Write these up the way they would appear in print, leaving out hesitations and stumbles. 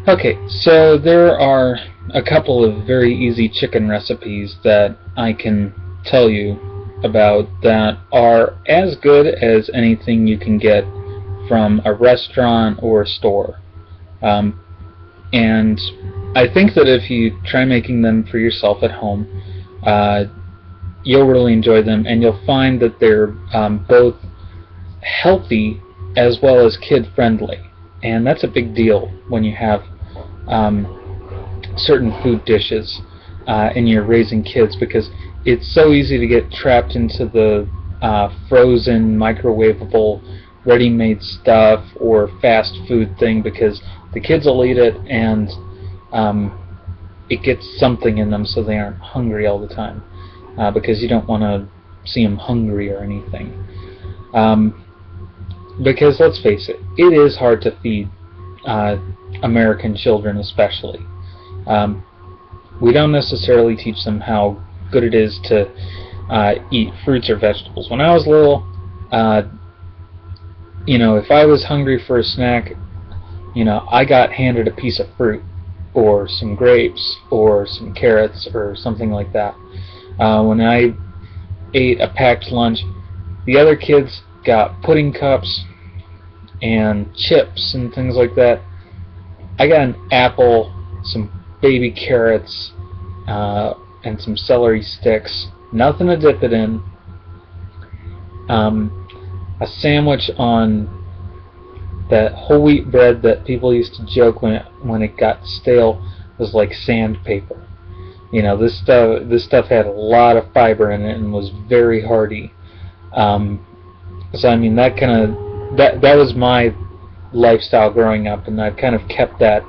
Okay, so there are a couple of very easy chicken recipes that I can tell you about that are as good as anything you can get from a restaurant or a store. Um, and I think that if you try making them for yourself at home, uh, you'll really enjoy them, and you'll find that they're both healthy as well as kid friendly. And that's a big deal when you have certain food dishes and you're raising kids, because it's so easy to get trapped into the frozen, microwavable, ready-made stuff or fast food thing, because the kids will eat it and it gets something in them so they aren't hungry all the time, because you don't want to see them hungry or anything. Because let's face it, it is hard to feed American children especially. We don't necessarily teach them how good it is to eat fruits or vegetables. When I was little, if I was hungry for a snack, I got handed a piece of fruit or some grapes or some carrots or something like that. When I ate a packed lunch, the other kids got pudding cups and chips and things like that. I got an apple, some baby carrots, and some celery sticks. Nothing to dip it in. A sandwich on that whole wheat bread that people used to joke when it got stale was like sandpaper. This stuff had a lot of fiber in it and was very hearty. So I mean, that was my lifestyle growing up, and I've kind of kept that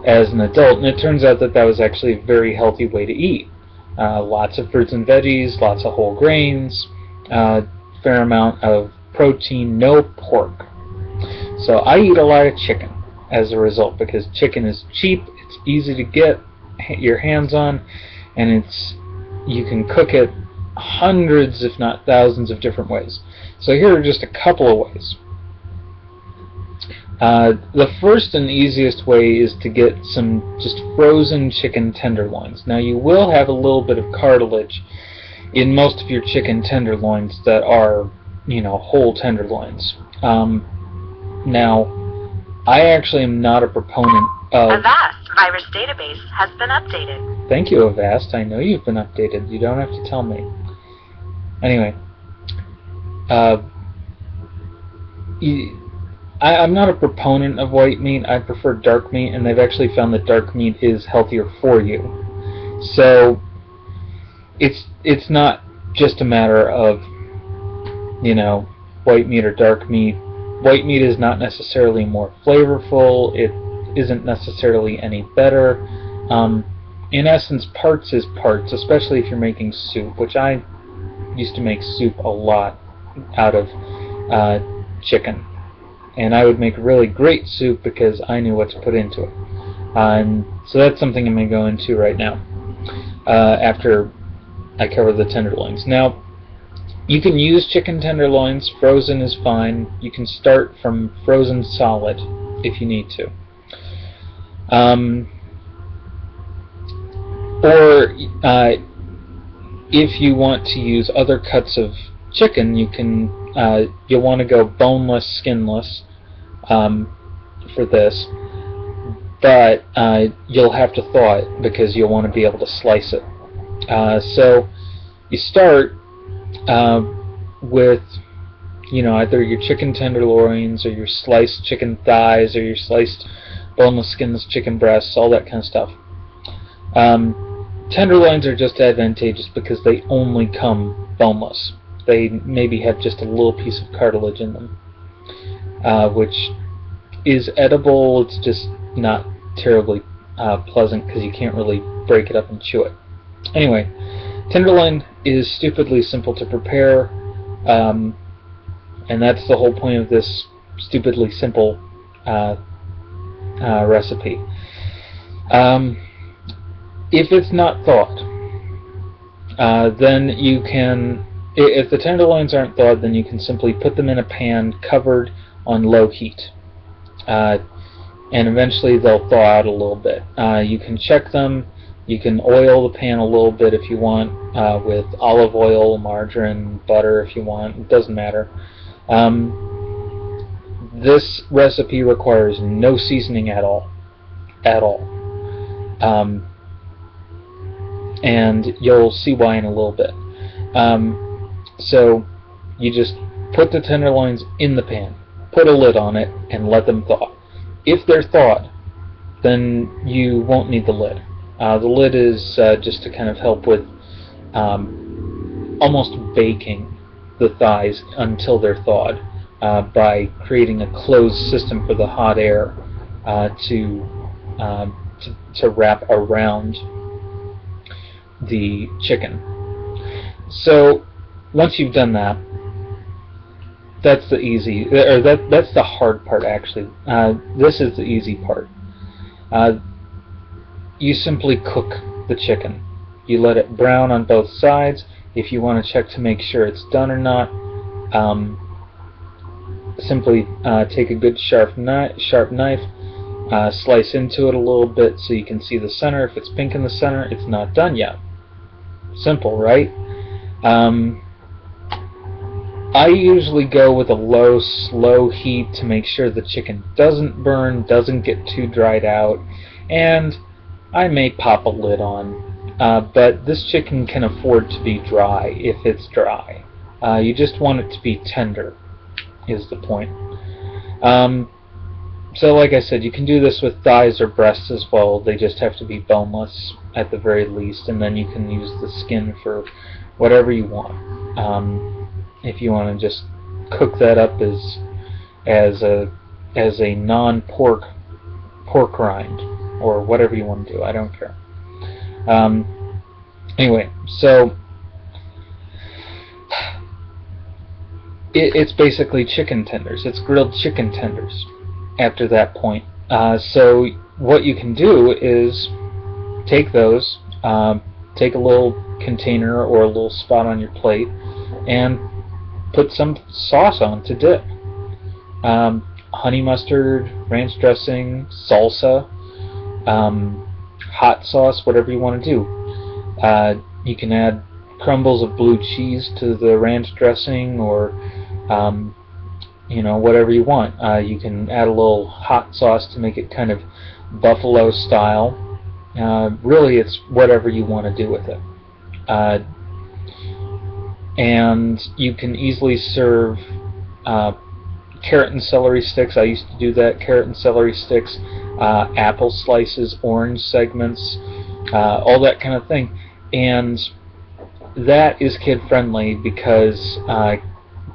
as an adult, and it turns out that was actually a very healthy way to eat. Lots of fruits and veggies, lots of whole grains, fair amount of protein, no pork. So I eat a lot of chicken as a result, because chicken is cheap, it's easy to get your hands on, and you can cook it hundreds if not thousands of different ways. So here are just a couple of ways. The first and easiest way is to get some just frozen chicken tenderloins. Now, you will have a little bit of cartilage in most of your chicken tenderloins that are, whole tenderloins. Now, I actually am not a proponent of... Avast virus database has been updated. Thank you, Avast. I know you've been updated. You don't have to tell me. Anyway, I'm not a proponent of white meat. I prefer dark meat, and they've actually found that dark meat is healthier for you. So it's not just a matter of white meat or dark meat. White meat is not necessarily more flavorful. It isn't necessarily any better. In essence, parts is parts, especially if you're making soup, which I used to make soup a lot out of chicken. And I would make really great soup because I knew what to put into it. So that's something I'm going to go into right now, after I cover the tenderloins. Now, you can use chicken tenderloins. Frozen is fine. You can start from frozen solid if you need to. Or if you want to use other cuts of chicken, you'll want to go boneless, skinless for this, but you'll have to thaw it because you'll want to be able to slice it. So you start with either your chicken tenderloins or your sliced chicken thighs or your sliced boneless, skinless chicken breasts, all that kind of stuff. Tenderloins are just advantageous because they only come boneless. They maybe have just a little piece of cartilage in them, which is edible. It's just not terribly pleasant because you can't really break it up and chew it. Anyway, tenderloin is stupidly simple to prepare, and that's the whole point of this stupidly simple recipe. If it's not thawed, then you can... If the tenderloins aren't thawed, then you can simply put them in a pan covered on low heat. and eventually they'll thaw out a little bit. You can check them. You can oil the pan a little bit if you want, with olive oil, margarine, butter if you want. It doesn't matter. This recipe requires no seasoning at all. At all. And you'll see why in a little bit. So you just put the tenderloins in the pan, put a lid on it, and let them thaw. If they're thawed, then you won't need the lid. The lid is just to kind of help with almost baking the thighs until they're thawed, by creating a closed system for the hot air to wrap around the chicken. So once you've done that, that's the easy, or that's the hard part actually. This is the easy part. You simply cook the chicken. You let it brown on both sides. If you want to check to make sure it's done or not, simply take a good sharp knife, slice into it a little bit so you can see the center. If it's pink in the center, it's not done yet. Simple, right? I usually go with a slow heat to make sure the chicken doesn't burn, doesn't get too dried out, and I may pop a lid on. But this chicken can afford to be dry if it's dry. You just want it to be tender, is the point. So like I said, you can do this with thighs or breasts as well. They just have to be boneless at the very least, and then you can use the skin for whatever you want. If you want to just cook that up as a non-pork rind, or whatever you want to do, I don't care. Anyway, so it's basically chicken tenders. It's grilled chicken tenders after that point. So what you can do is take those, take a little container or a little spot on your plate, and put some sauce on to dip. Honey mustard, ranch dressing, salsa, hot sauce, whatever you want to do. You can add crumbles of blue cheese to the ranch dressing, or you know, whatever you want. You can add a little hot sauce to make it kind of buffalo style. Really, it's whatever you want to do with it. And you can easily serve carrot and celery sticks. I used to do that. Carrot and celery sticks, apple slices, orange segments, all that kind of thing. And that is kid friendly because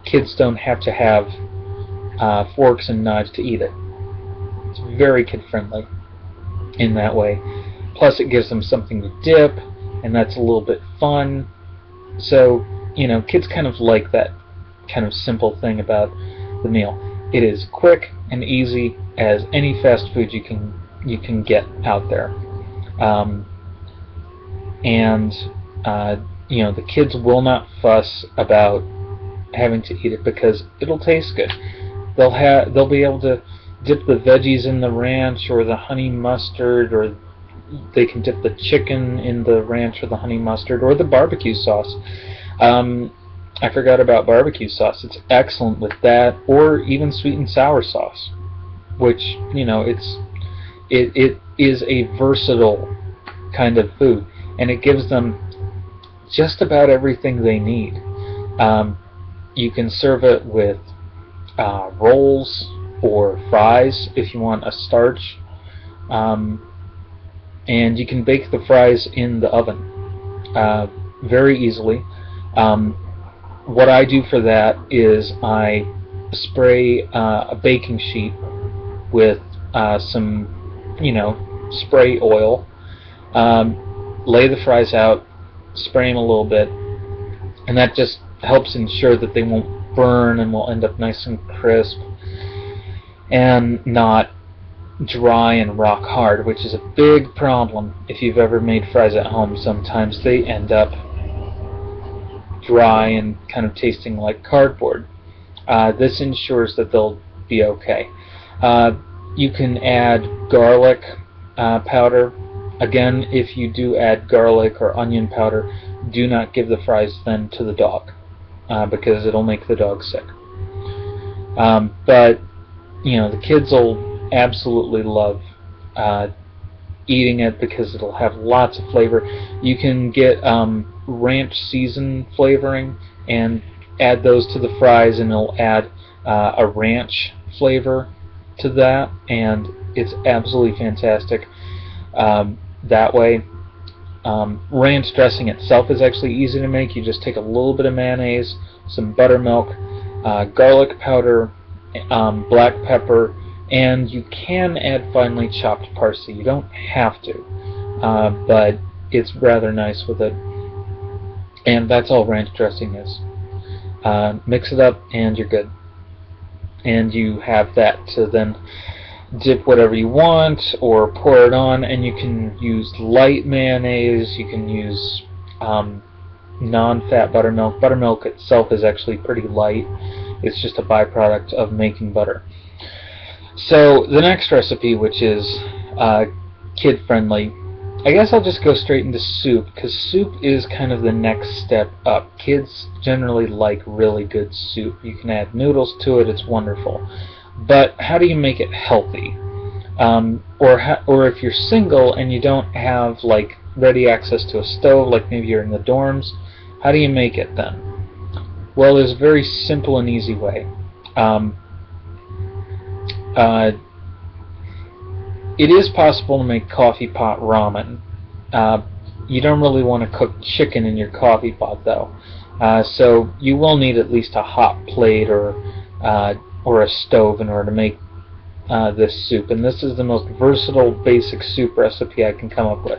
kids don't have to have forks and knives to eat it. It's very kid friendly in that way. Plus it gives them something to dip, and that's a little bit fun. So, you know, kids kind of like that kind of simple thing about the meal. It is quick and easy as any fast food you can get out there. You know, the kids will not fuss about having to eat it because it'll taste good. They'll be able to dip the veggies in the ranch or the honey mustard, or they can dip the chicken in the ranch or the honey mustard, or the barbecue sauce. I forgot about barbecue sauce. It's excellent with that, or even sweet and sour sauce, which, you know, it is a versatile kind of food, and it gives them just about everything they need. You can serve it with rolls or fries if you want a starch, and you can bake the fries in the oven very easily. What I do for that is I spray a baking sheet with some, you know, spray oil, lay the fries out, spray them a little bit, and that just helps ensure that they won't burn and will end up nice and crisp and not dry and rock hard, which is a big problem if you've ever made fries at home. Sometimes they end up dry and kind of tasting like cardboard. This ensures that they'll be okay. You can add garlic powder. Again, if you do add garlic or onion powder, do not give the fries then to the dog, because it'll make the dog sick. But the kids will absolutely love eating it because it'll have lots of flavor. You can get ranch season flavoring and add those to the fries, and it'll add a ranch flavor to that, and it's absolutely fantastic that way. Ranch dressing itself is actually easy to make. You just take a little bit of mayonnaise, some buttermilk, garlic powder, black pepper, and you can add finely chopped parsley. You don't have to, but it's rather nice with it. And that's all ranch dressing is. Mix it up and you're good. And you have that to then dip whatever you want or pour it on, and you can use light mayonnaise, you can use non-fat buttermilk. Buttermilk itself is actually pretty light. It's just a byproduct of making butter. So the next recipe, which is kid-friendly, I guess I'll just go straight into soup, because soup is kind of the next step up. Kids generally like really good soup. You can add noodles to it, it's wonderful. But how do you make it healthy? Or if you're single and you don't have like ready access to a stove, like maybe you're in the dorms, how do you make it then? Well, there's a very simple and easy way. It is possible to make coffee pot ramen. You don't really want to cook chicken in your coffee pot though, so you will need at least a hot plate or a stove in order to make this soup. And this is the most versatile basic soup recipe I can come up with.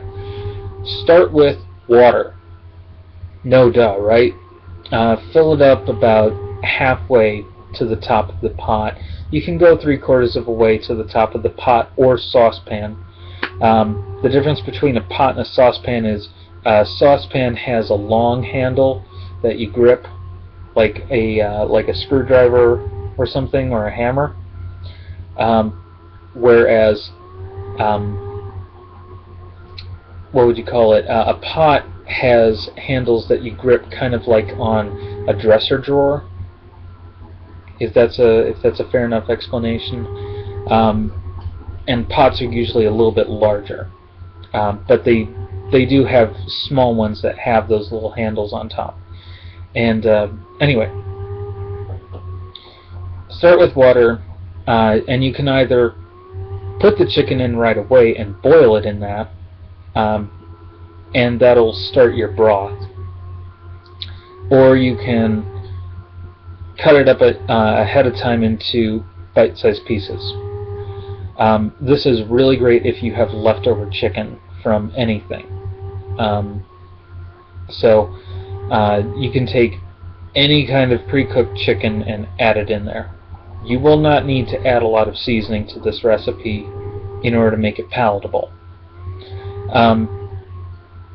Start with water. No duh, right? Fill it up about halfway to the top of the pot. You can go 3/4 of a way to the top of the pot or saucepan. The difference between a pot and a saucepan is a saucepan has a long handle that you grip like a screwdriver or something, or a hammer, whereas what would you call it? A pot has handles that you grip kind of like on a dresser drawer. If that's a fair enough explanation. And pots are usually a little bit larger, but they do have small ones that have those little handles on top. And anyway, start with water, and you can either put the chicken in right away and boil it in that, and that'll start your broth, or you can cut it up ahead of time into bite-sized pieces. This is really great if you have leftover chicken from anything. So you can take any kind of pre-cooked chicken and add it in there. You will not need to add a lot of seasoning to this recipe in order to make it palatable.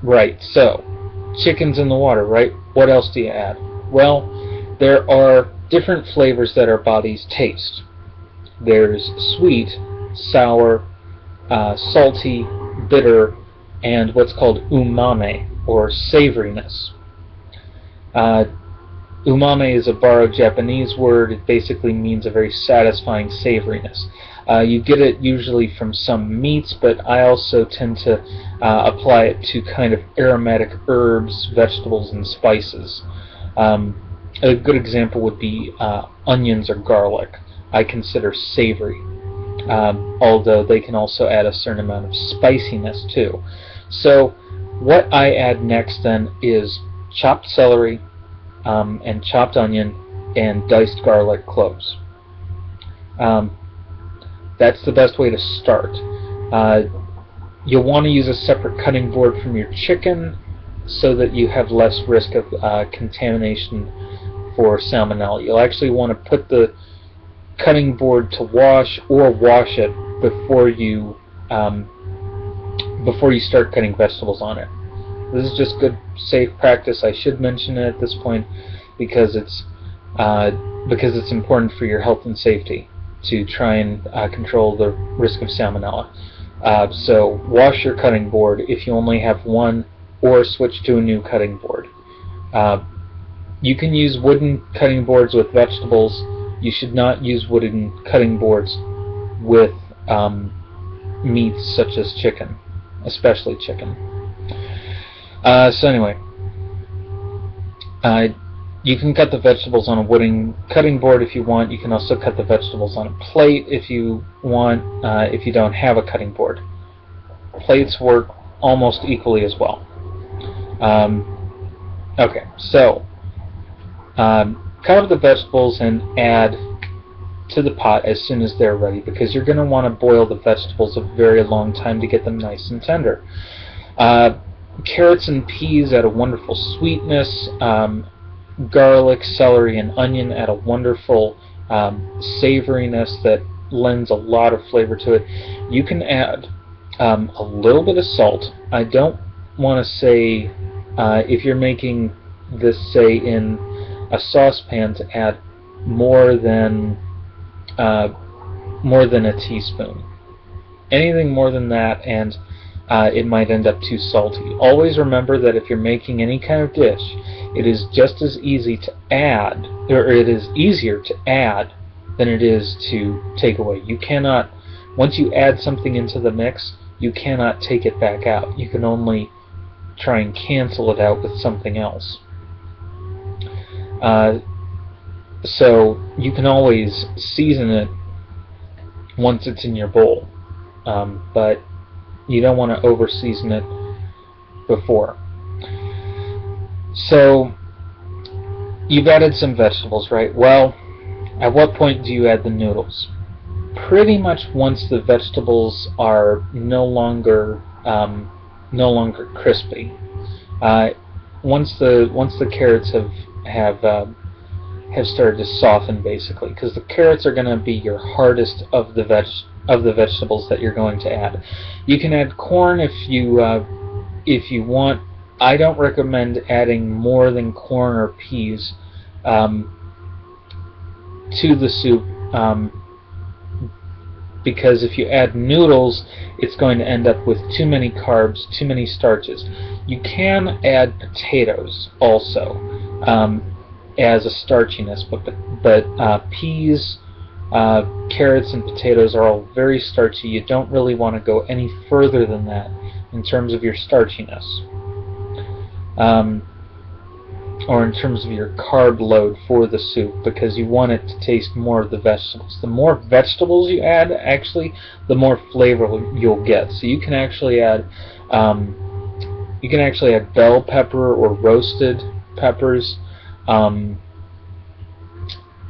Right, so chicken's in the water, right? What else do you add? Well, there are different flavors that our bodies taste. There's sweet, sour, salty, bitter, and what's called umami, or savoriness. Umami is a borrowed Japanese word. It basically means a very satisfying savoriness. You get it usually from some meats, but I also tend to apply it to kind of aromatic herbs, vegetables, and spices. A good example would be onions or garlic. I consider savory, although they can also add a certain amount of spiciness too. So what I add next then is chopped celery and chopped onion and diced garlic cloves. That's the best way to start. You'll want to use a separate cutting board from your chicken so that you have less risk of contamination for salmonella. You'll actually want to put the cutting board to wash or wash it before you start cutting vegetables on it. This is just good, safe practice. I should mention it at this point because it's important for your health and safety. to try and control the risk of salmonella. So wash your cutting board if you only have one, or switch to a new cutting board. You can use wooden cutting boards with vegetables. You should not use wooden cutting boards with meats such as chicken, especially chicken. So anyway, you can cut the vegetables on a wooden cutting board if you want. You can also cut the vegetables on a plate if you want, if you don't have a cutting board. Plates work almost equally as well. Okay, so cut up the vegetables and add to the pot as soon as they're ready, because you're going to want to boil the vegetables a very long time to get them nice and tender. Carrots and peas add a wonderful sweetness. Garlic, celery, and onion add a wonderful savoriness that lends a lot of flavor to it. You can add a little bit of salt. I don't want to say, if you're making this, say, in a saucepan, to add more than a teaspoon. Anything more than that, and it might end up too salty. Always remember that if you're making any kind of dish, it is just as easy to add, or it is easier to add than it is to take away. You cannot, once you add something into the mix, you cannot take it back out. You can only try and cancel it out with something else. So you can always season it once it's in your bowl, but you don't want to over season it before. So you've added some vegetables, right? Well, at what point do you add the noodles? Pretty much once the vegetables are no longer crispy. Once the carrots have started to soften, basically, because the carrots are going to be your hardest of the vegetables that you're going to add. You can add corn if you want. I don't recommend adding more than corn or peas to the soup, because if you add noodles, it's going to end up with too many carbs, too many starches. You can add potatoes also as a starchiness, but peas, carrots, and potatoes are all very starchy. You don't really want to go any further than that in terms of your starchiness, or in terms of your carb load for the soup, because you want it to taste more of the vegetables. The more vegetables you add, actually, the more flavor you'll get. So you can actually add bell pepper or roasted peppers.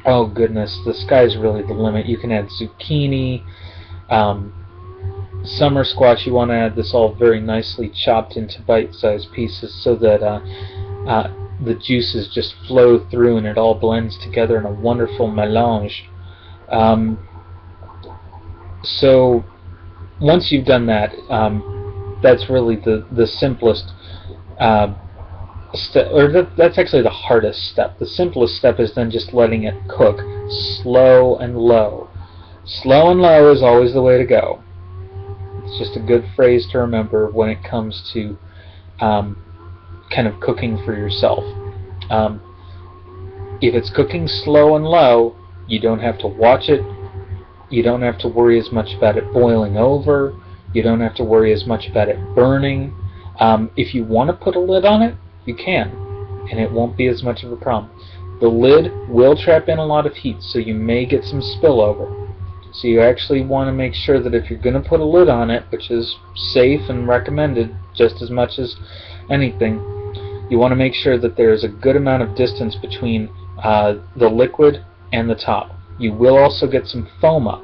Oh goodness, the sky's really the limit. You can add zucchini, summer squash. You want to add this all very nicely chopped into bite-sized pieces so that the juices just flow through and it all blends together in a wonderful melange. So once you've done that, that's really the simplest step, or that's actually the hardest step. The simplest step is then just letting it cook slow and low. Slow and low is always the way to go. It's just a good phrase to remember when it comes to kind of cooking for yourself. If it's cooking slow and low, you don't have to watch it. You don't have to worry as much about it boiling over. You don't have to worry as much about it burning. If you want to put a lid on it, you can, and it won't be as much of a problem. The lid will trap in a lot of heat, so you may get some spillover. So you actually want to make sure that if you're going to put a lid on it, which is safe and recommended just as much as anything, you want to make sure that there is a good amount of distance between the liquid and the top. You will also get some foam up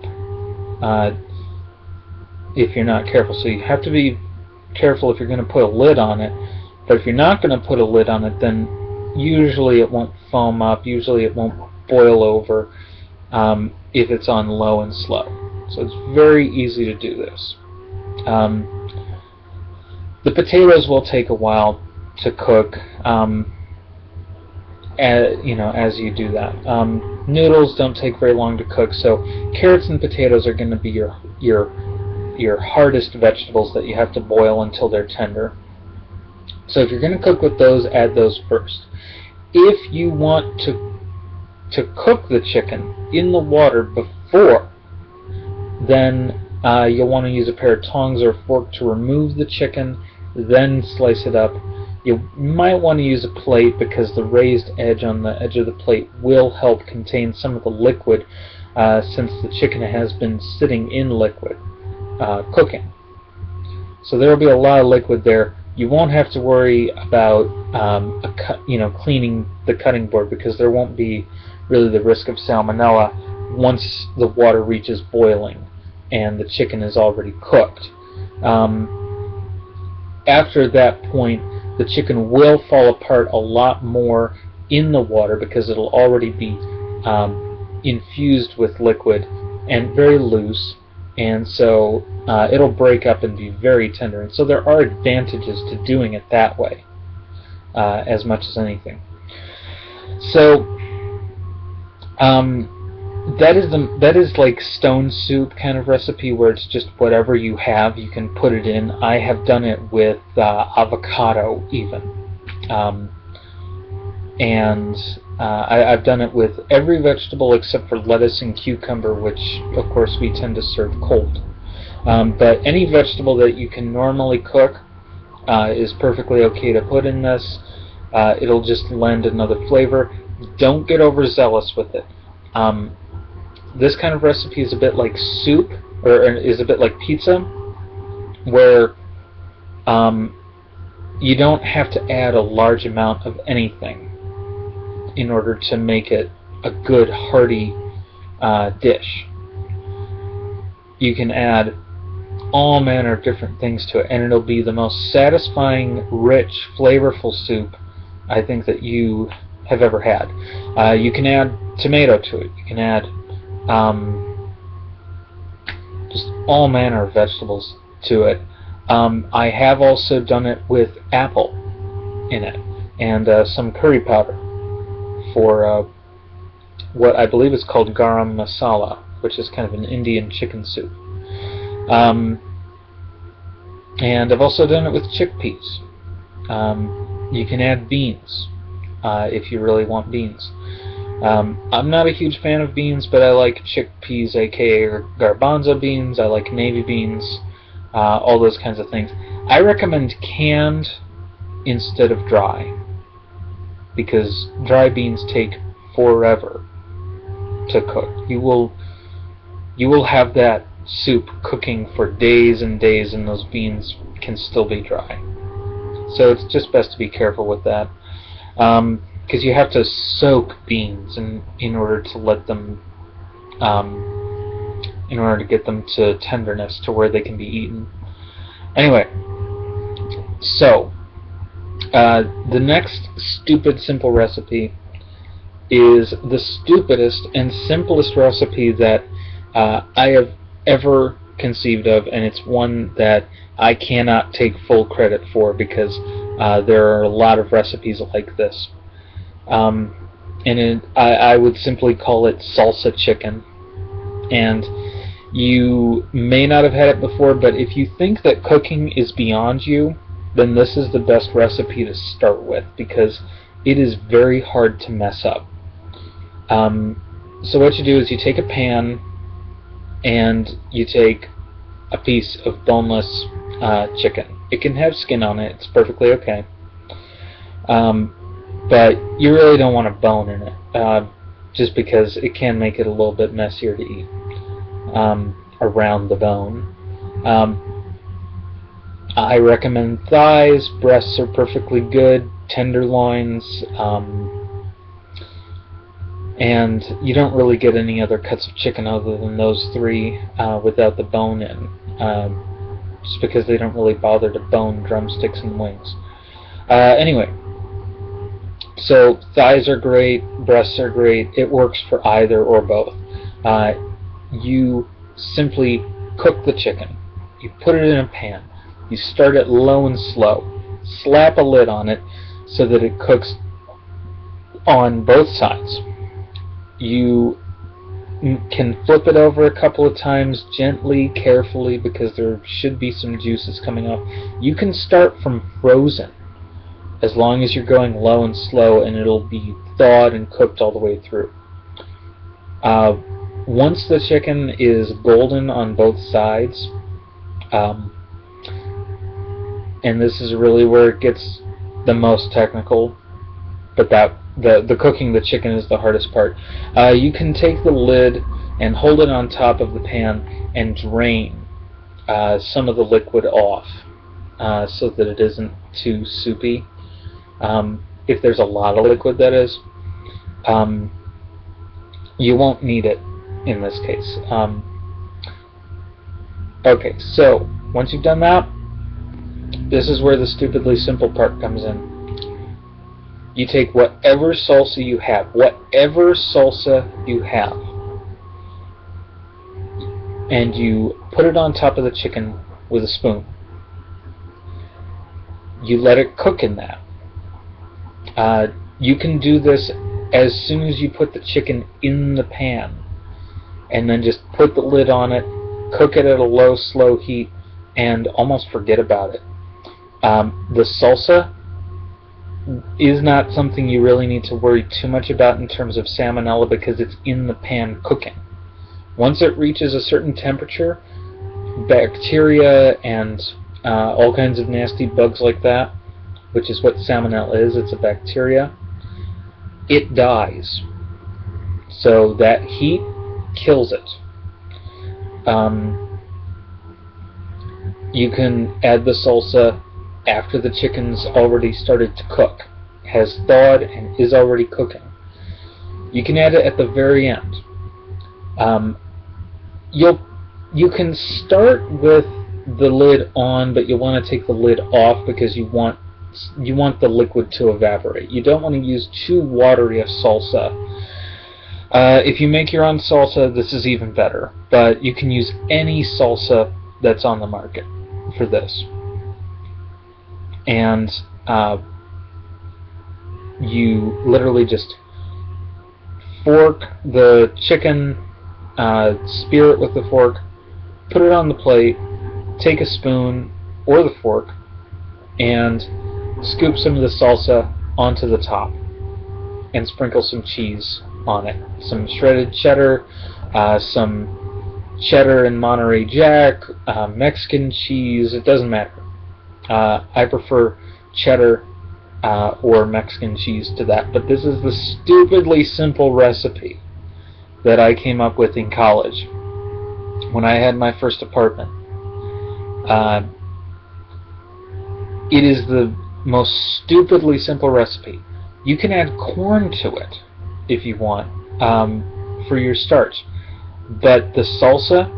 if you're not careful. So you have to be careful if you're going to put a lid on it. But if you're not going to put a lid on it, then usually it won't foam up. Usually it won't boil over if it's on low and slow. So it's very easy to do this. The potatoes will take a while to cook. as you do that. Noodles don't take very long to cook, so carrots and potatoes are going to be your hardest vegetables that you have to boil until they're tender. So if you're going to cook with those, add those first. If you want to cook the chicken in the water before, then you'll want to use a pair of tongs or fork to remove the chicken, then slice it up. You might want to use a plate because the raised edge on the edge of the plate will help contain some of the liquid since the chicken has been sitting in liquid cooking. So there will be a lot of liquid there. You won't have to worry about cleaning the cutting board because there won't be really the risk of salmonella once the water reaches boiling and the chicken is already cooked. After that point, the chicken will fall apart a lot more in the water because it'll already be infused with liquid and very loose, and so it'll break up and be very tender. And so there are advantages to doing it that way as much as anything. So that is like stone soup kind of recipe where it's just whatever you have you can put it in. I have done it with avocado even, and I've done it with every vegetable except for lettuce and cucumber, which of course we tend to serve cold. But any vegetable that you can normally cook is perfectly okay to put in this. It'll just lend another flavor. Don't get overzealous with it. This kind of recipe is a bit like soup, or is a bit like pizza, where you don't have to add a large amount of anything in order to make it a good hearty dish. You can add all manner of different things to it, and it'll be the most satisfying, rich, flavorful soup I think that you have ever had. You can add tomato to it. You can add just all manner of vegetables to it. I have also done it with apple in it and some curry powder for what I believe is called garam masala, which is kind of an Indian chicken soup. And I've also done it with chickpeas. You can add beans if you really want beans. I'm not a huge fan of beans, but I like chickpeas, aka garbanzo beans. I like navy beans, all those kinds of things. I recommend canned instead of dry, because dry beans take forever to cook. You will have that soup cooking for days and days, and those beans can still be dry. So it's just best to be careful with that. Because you have to soak beans in order to let them, in order to get them to tenderness to where they can be eaten. Anyway, so the next stupid simple recipe is the stupidest and simplest recipe that I have ever conceived of, and it's one that I cannot take full credit for because there are a lot of recipes like this. I would simply call it salsa chicken. And you may not have had it before, but if you think that cooking is beyond you, then this is the best recipe to start with, because it is very hard to mess up. So what you do is you take a pan and you take a piece of boneless chicken. It can have skin on it, it's perfectly okay. But you really don't want a bone in it, just because it can make it a little bit messier to eat around the bone. I recommend thighs. Breasts are perfectly good. Tenderloins, and you don't really get any other cuts of chicken other than those three without the bone in, just because they don't really bother to bone drumsticks and wings. Anyway, so thighs are great, breasts are great. It works for either or both. You simply cook the chicken. You put it in a pan. You start it low and slow. Slap a lid on it so that it cooks on both sides. You can flip it over a couple of times gently, carefully, because there should be some juices coming off. You can start from frozen as long as you're going low and slow, and it'll be thawed and cooked all the way through. Once the chicken is golden on both sides, and this is really where it gets the most technical, but the cooking the chicken is the hardest part. You can take the lid and hold it on top of the pan and drain some of the liquid off so that it isn't too soupy. If there's a lot of liquid, that is, you won't need it in this case. Okay, so once you've done that, this is where the stupidly simple part comes in. You take whatever salsa you have, and you put it on top of the chicken with a spoon. You let it cook in that. You can do this as soon as you put the chicken in the pan, and then just put the lid on it, cook it at a low, slow heat, and almost forget about it. The salsa is not something you really need to worry too much about in terms of salmonella, because it's in the pan cooking. Once it reaches a certain temperature, bacteria and all kinds of nasty bugs like that, which is what salmonella is, it's a bacteria, it dies. So that heat kills it. You can add the salsa after the chicken's already started to cook, has thawed and is already cooking. You can add it at the very end. You can start with the lid on, but you want to take the lid off because you want the liquid to evaporate. You don't want to use too watery a salsa. If you make your own salsa, this is even better, but you can use any salsa that's on the market for this. And you literally just fork the chicken, spear it with the fork, put it on the plate, take a spoon or the fork, and scoop some of the salsa onto the top, and sprinkle some cheese on it. Some shredded cheddar, some cheddar and Monterey Jack, Mexican cheese, it doesn't matter. I prefer cheddar or Mexican cheese to that, but this is the stupidly simple recipe that I came up with in college when I had my first apartment. It is the most stupidly simple recipe. You can add corn to it if you want for your starch, but the salsa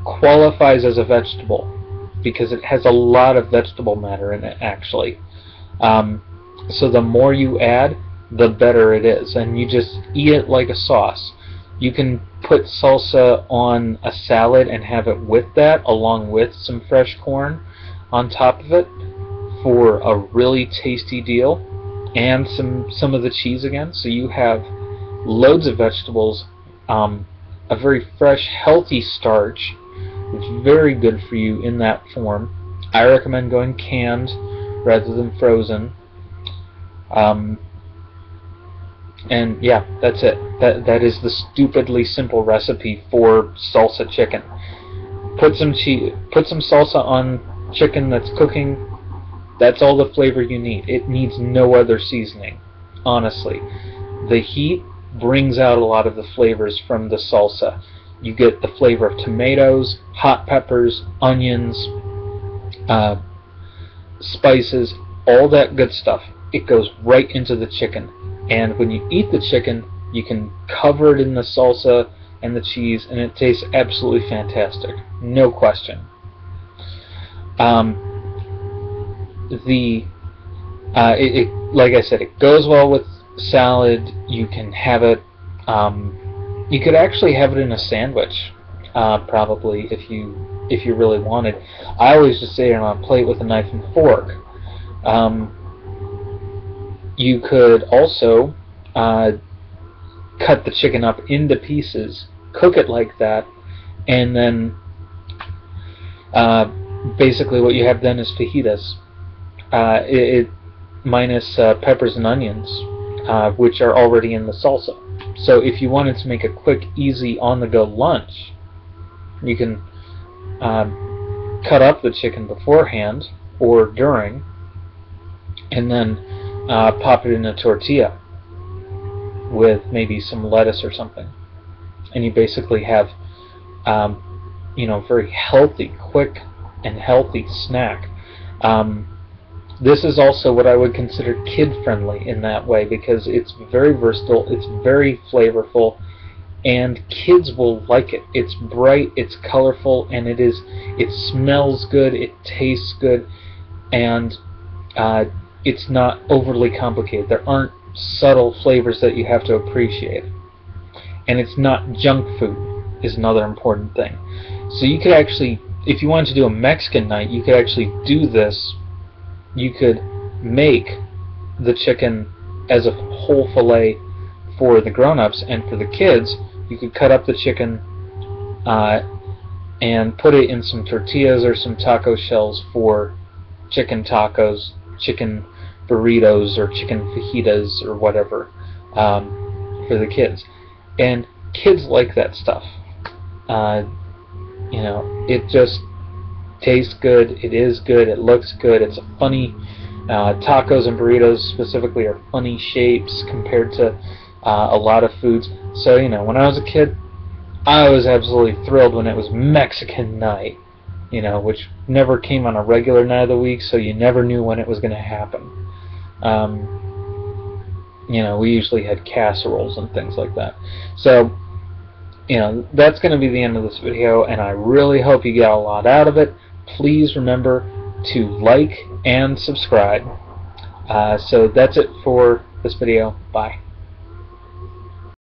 qualifies as a vegetable because it has a lot of vegetable matter in it, actually. So the more you add, the better it is, and you just eat it like a sauce. You can put salsa on a salad and have it with that, along with some fresh corn on top of it, for a really tasty deal, and some of the cheese again. So you have loads of vegetables, a very fresh, healthy starch. It's very good for you in that form. I recommend going canned rather than frozen. And yeah, that's it. That is the stupidly simple recipe for salsa chicken. Put some salsa on chicken that's cooking. That's all the flavor you need. It needs no other seasoning, honestly. The heat brings out a lot of the flavors from the salsa. You get the flavor of tomatoes, hot peppers, onions, spices, all that good stuff. It goes right into the chicken. And when you eat the chicken, you can cover it in the salsa and the cheese, and it tastes absolutely fantastic. No question. Like I said, it goes well with salad. You can have it. You could actually have it in a sandwich, probably, if you really wanted. I always just sit it on a plate with a knife and fork. You could also cut the chicken up into pieces, cook it like that, and then basically what you have then is fajitas, minus peppers and onions, which are already in the salsa. So if you wanted to make a quick, easy, on-the-go lunch, you can cut up the chicken beforehand or during, and then pop it in a tortilla with maybe some lettuce or something, and you basically have very healthy, quick, and healthy snack. This is also what I would consider kid-friendly in that way, because it's very versatile, it's very flavorful, and kids will like it. It's bright, it's colorful, and it smells good, it tastes good, and it's not overly complicated. There aren't subtle flavors that you have to appreciate. And it's not junk food is another important thing. So you could actually, if you wanted to do a Mexican night, you could actually do this. You could make the chicken as a whole fillet for the grown-ups, and for the kids, you could cut up the chicken and put it in some tortillas or some taco shells for chicken tacos, chicken burritos, or chicken fajitas, or whatever, for the kids. And kids like that stuff. It just tastes good, it is good, it looks good, it's a funny, tacos and burritos specifically are funny shapes compared to a lot of foods. So, when I was a kid, I was absolutely thrilled when it was Mexican night, which never came on a regular night of the week, so you never knew when it was going to happen. We usually had casseroles and things like that. So, that's going to be the end of this video, and I really hope you got a lot out of it. Please remember to like and subscribe. So that's it for this video. Bye.